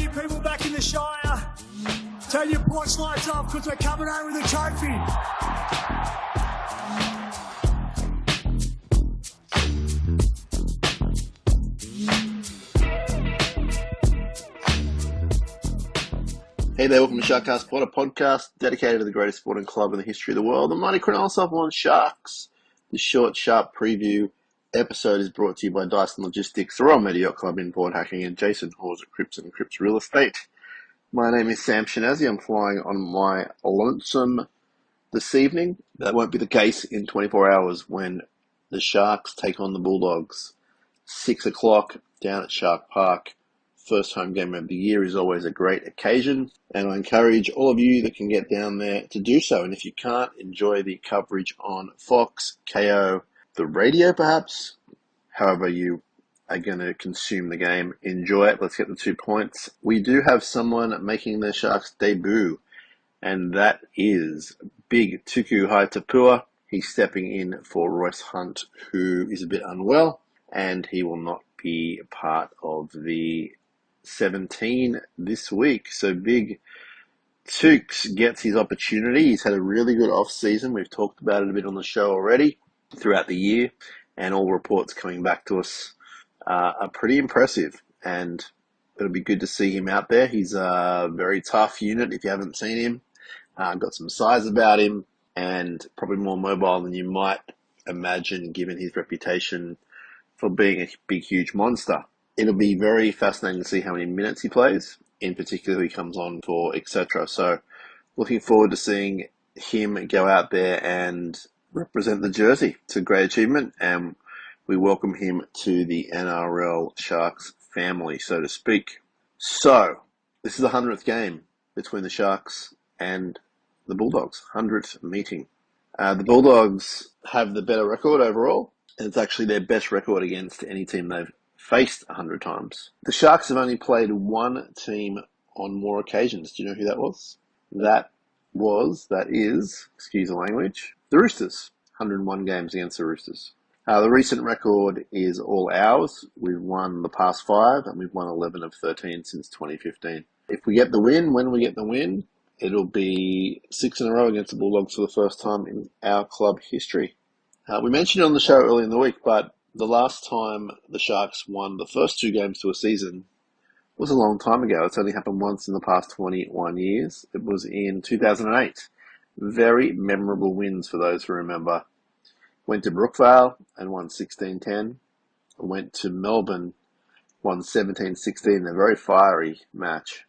you people back in the Shire, turn your porch lights off because we're coming home with a trophy. Hey there, welcome to SharkCast, a podcast dedicated to the greatest sporting club in the history of the world, the mighty Cronulla Sharks. The short, sharp preview episode is brought to you by Dyson Logistics, the Royal Media Yacht Club in board hacking, and Jason Hawes at Cripps & Cripps Real Estate. My name is Sam Shinazzi. I'm flying on my lonesome this evening. That won't be the case in 24 hours when the Sharks take on the Bulldogs. 6 o'clock down at Shark Park. First home game of the year is always a great occasion, and I encourage all of you that can get down there to do so. And if you can't, enjoy the coverage on Fox, KO, the radio perhaps, however you are going to consume the game. Enjoy it. Let's get the 2 points. We do have someone making their Sharks debut, and that is Big Tuku Haitapua. He's stepping in for Royce Hunt, who is a bit unwell, and he will not be part of the 17 this week. So Big Tukes gets his opportunity. He's had a really good off season. We've talked about it a bit on the show already throughout the year, and all reports coming back to us are pretty impressive, and it'll be good to see him out there. He's a very tough unit if you haven't seen him. Got some size about him, and probably more mobile than you might imagine given his reputation for being a big, huge monster. It'll be very fascinating to see how many minutes he plays, in particular who he comes on for, etc. So looking forward to seeing him go out there and represent the jersey. It's a great achievement, and we welcome him to the NRL Sharks family, so to speak. So this is the 100th game between the Sharks and the Bulldogs, 100th meeting. The Bulldogs have the better record overall, and it's actually their best record against any team they've faced 100 times. The Sharks have only played one team on more occasions. Do you know who that was? That is, excuse the language, the Roosters. 101 games against the Roosters. The recent record is all ours. We've won the past 5, and we've won 11 of 13 since 2015. If we get the win, when we get the win, it'll be 6 in a row against the Bulldogs for the first time in our club history. We mentioned it on the show earlier in the week, but the last time the Sharks won the first 2 games to a season was a long time ago. It's only happened once in the past 21 years. It was in 2008. Very memorable wins for those who remember. Went to Brookvale and won 16-10. Went to Melbourne, won 17-16, a very fiery match.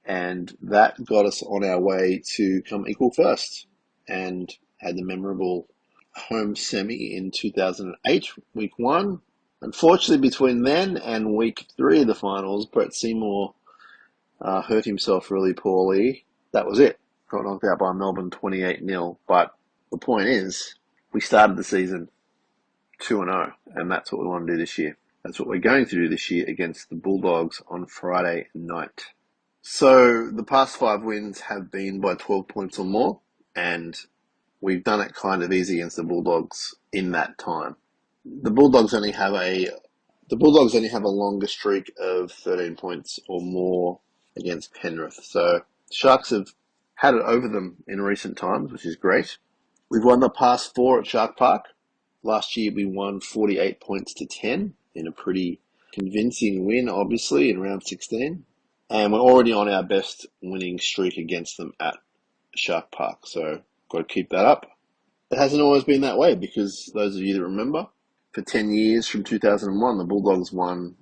And that got us on our way to come equal first, and had the memorable home semi in 2008, week 1. Unfortunately, between then and week 3 of the finals, Brett Seymour hurt himself really poorly. That was it. Got knocked out by Melbourne 28-0. But the point is, we started the season 2-0, and that's what we want to do this year. That's what we're going to do this year against the Bulldogs on Friday night. So the past 5 wins have been by 12 points or more, and we've done it kind of easy against the Bulldogs in that time. The Bulldogs only have a longer streak of 13 points or more against Penrith. So Sharks have had it over them in recent times, which is great. We've won the past 4 at Shark Park. Last year we won 48 points to 10 in a pretty convincing win, obviously, in round 16. And we're already on our best winning streak against them at Shark Park. So got to keep that up. It hasn't always been that way, because those of you that remember, for 10 years from 2001, the Bulldogs won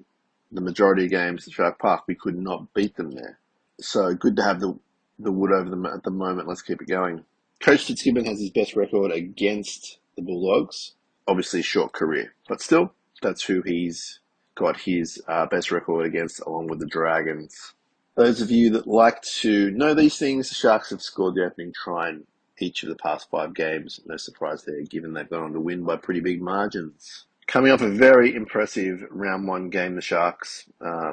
the majority of games at Shark Park. We could not beat them there. So good to have the wood over them at the moment. Let's keep it going. Coach Fitzgibbon has his best record against the Bulldogs. Obviously a short career, but still, that's who he's got his best record against, along with the Dragons. Those of you that like to know these things, the Sharks have scored the opening try in each of the past 5 games. No surprise there, given they've gone on to win by pretty big margins. Coming off a very impressive round 1 game, the Sharks,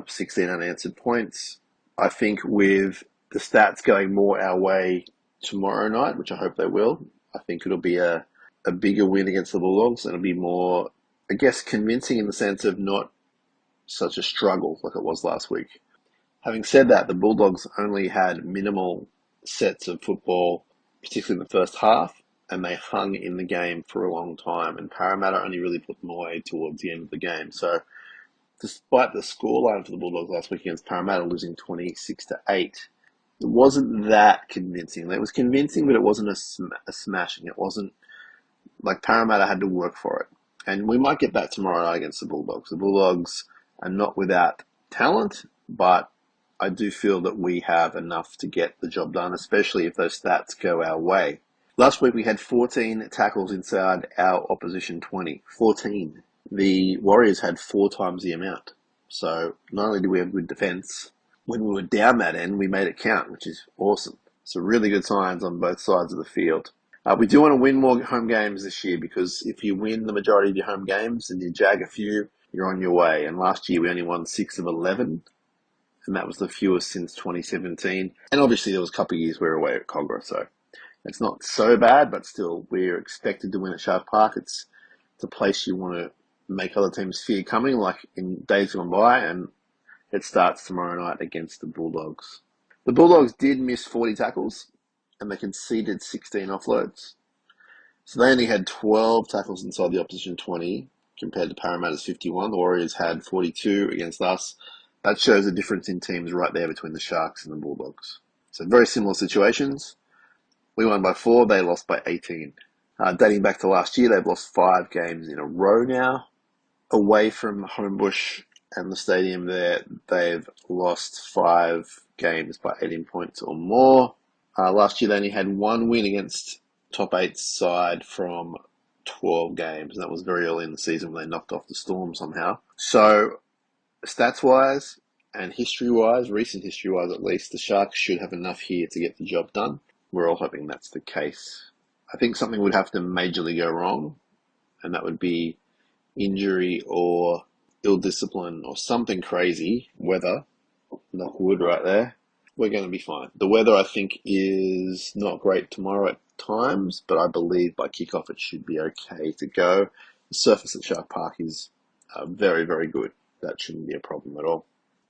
16 unanswered points. I think with the stats going more our way tomorrow night, which I hope they will, I think it'll be a bigger win against the Bulldogs, and it'll be more, I guess, convincing in the sense of not such a struggle like it was last week. Having said that, the Bulldogs only had minimal sets of football, particularly in the first half, and they hung in the game for a long time. And Parramatta only really put them away towards the end of the game. So, despite the scoreline for the Bulldogs last week against Parramatta losing 26-8, it wasn't that convincing. It was convincing, but it wasn't a smashing. It wasn't like Parramatta had to work for it. And we might get that tomorrow night against the Bulldogs. The Bulldogs are not without talent, but I do feel that we have enough to get the job done, especially if those stats go our way. Last week we had 14 tackles inside our opposition 20. 14. The Warriors had 4 times the amount. So not only do we have good defence, when we were down that end, we made it count, which is awesome. So really good signs on both sides of the field. We do want to win more home games this year, because if you win the majority of your home games and you jag a few, you're on your way. And last year we only won 6 of 11, and that was the fewest since 2017. And obviously there was a couple of years we were away at Cogra, so it's not so bad, but still we're expected to win at Shark Park. It's a place you want to make other teams fear coming, like in days gone by, and it starts tomorrow night against the Bulldogs. The Bulldogs did miss 40 tackles, and they conceded 16 offloads. So they only had 12 tackles inside the opposition 20 compared to Parramatta's 51. The Warriors had 42 against us. That shows the difference in teams right there between the Sharks and the Bulldogs. So very similar situations. We won by 4, they lost by 18. Dating back to last year, they've lost 5 games in a row now. Away from Homebush and the stadium there, they've lost 5 games by 18 points or more. Last year they only had 1 win against top 8 side from 12 games, and that was very early in the season when they knocked off the Storm somehow. So, stats-wise and history-wise, recent history-wise at least, the Sharks should have enough here to get the job done. We're all hoping that's the case. I think something would have to majorly go wrong, and that would be injury or ill discipline or something crazy. Weather, knock wood right there. We're going to be fine. The weather, I think, is not great tomorrow at times, but I believe by kickoff it should be okay to go. The surface at Shark Park is very, very good. That shouldn't be a problem at all.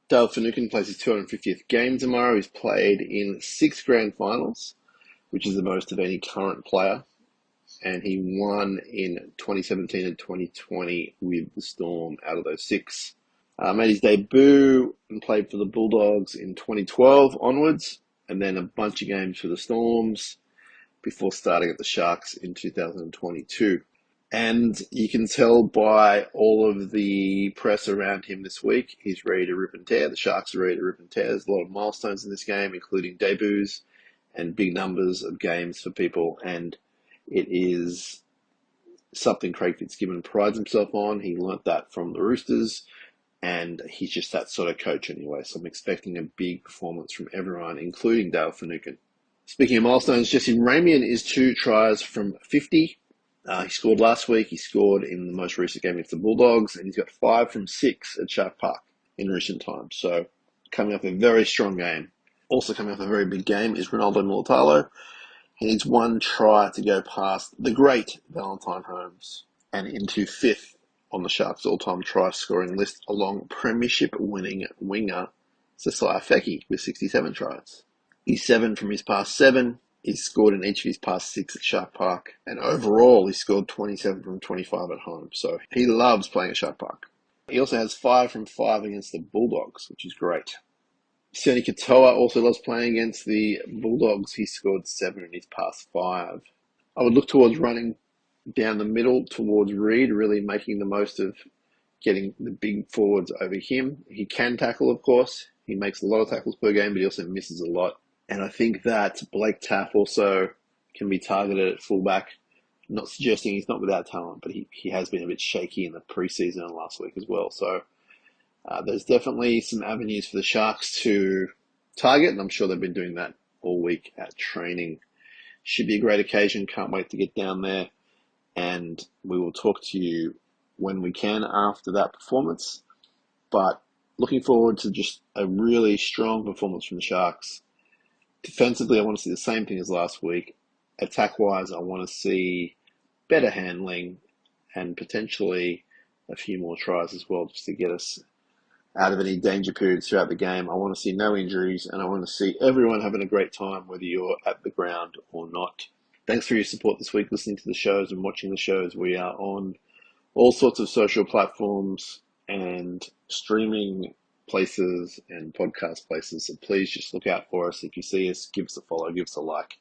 Dale Finucane plays his 250th game tomorrow. He's played in 6 grand finals, which is the most of any current player, and he won in 2017 and 2020 with the Storm out of those 6. Made his debut and played for the Bulldogs in 2012 onwards, and then a bunch of games for the Storms before starting at the Sharks in 2022. And you can tell by all of the press around him this week, he's ready to rip and tear. The Sharks are ready to rip and tear. There's a lot of milestones in this game, including debuts and big numbers of games for people, and it is something Craig Fitzgibbon prides himself on. He learnt that from the Roosters, and he's just that sort of coach anyway. So I'm expecting a big performance from everyone, including Dale Finucane. Speaking of milestones, Jesse Ramian is 2 tries from 50. He scored last week. He scored in the most recent game against the Bulldogs, and he's got 5 from 6 at Shark Park in recent times. So coming off a very strong game. Also coming off a very big game is Ronaldo Mulitalo. He needs 1 try to go past the great Valentine Holmes and into 5th on the Sharks' all-time try-scoring list, along premiership-winning winger Sasai Feki with 67 tries. He's 7 from his past 7. He's scored in each of his past 6 at Shark Park. And overall, he scored 27 from 25 at home. So he loves playing at Shark Park. He also has 5 from 5 against the Bulldogs, which is great. Sione Katoa also loves playing against the Bulldogs. He scored 7 in his past 5. I would look towards running down the middle towards Reid, really making the most of getting the big forwards over him. He can tackle, of course. He makes a lot of tackles per game, but he also misses a lot. And I think that Blake Taff also can be targeted at fullback. Not suggesting he's not without talent, but he has been a bit shaky in the preseason and last week as well. So there's definitely some avenues for the Sharks to target, and I'm sure they've been doing that all week at training. Should be a great occasion. Can't wait to get down there, and we will talk to you when we can after that performance. But looking forward to just a really strong performance from the Sharks. Defensively, I want to see the same thing as last week. Attack-wise, I want to see better handling and potentially a few more tries as well, just to get us out of any danger periods throughout the game. I want to see no injuries, and I want to see everyone having a great time, whether you're at the ground or not. Thanks for your support this week, listening to the shows and watching the shows. We are on all sorts of social platforms and streaming places and podcast places. So please just look out for us. If you see us, give us a follow, give us a like.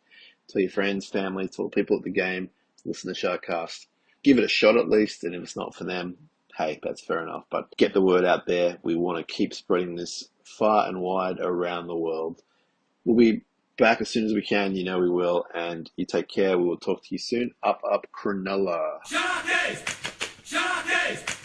Tell your friends, family, tell the people at the game, listen to SharkCast. Give it a shot at least, and if it's not for them, hey, that's fair enough. But get the word out there. We want to keep spreading this far and wide around the world. We'll be back as soon as we can. You know we will. And you take care. We will talk to you soon. Up, Cronulla. Sharkies! Sharkies!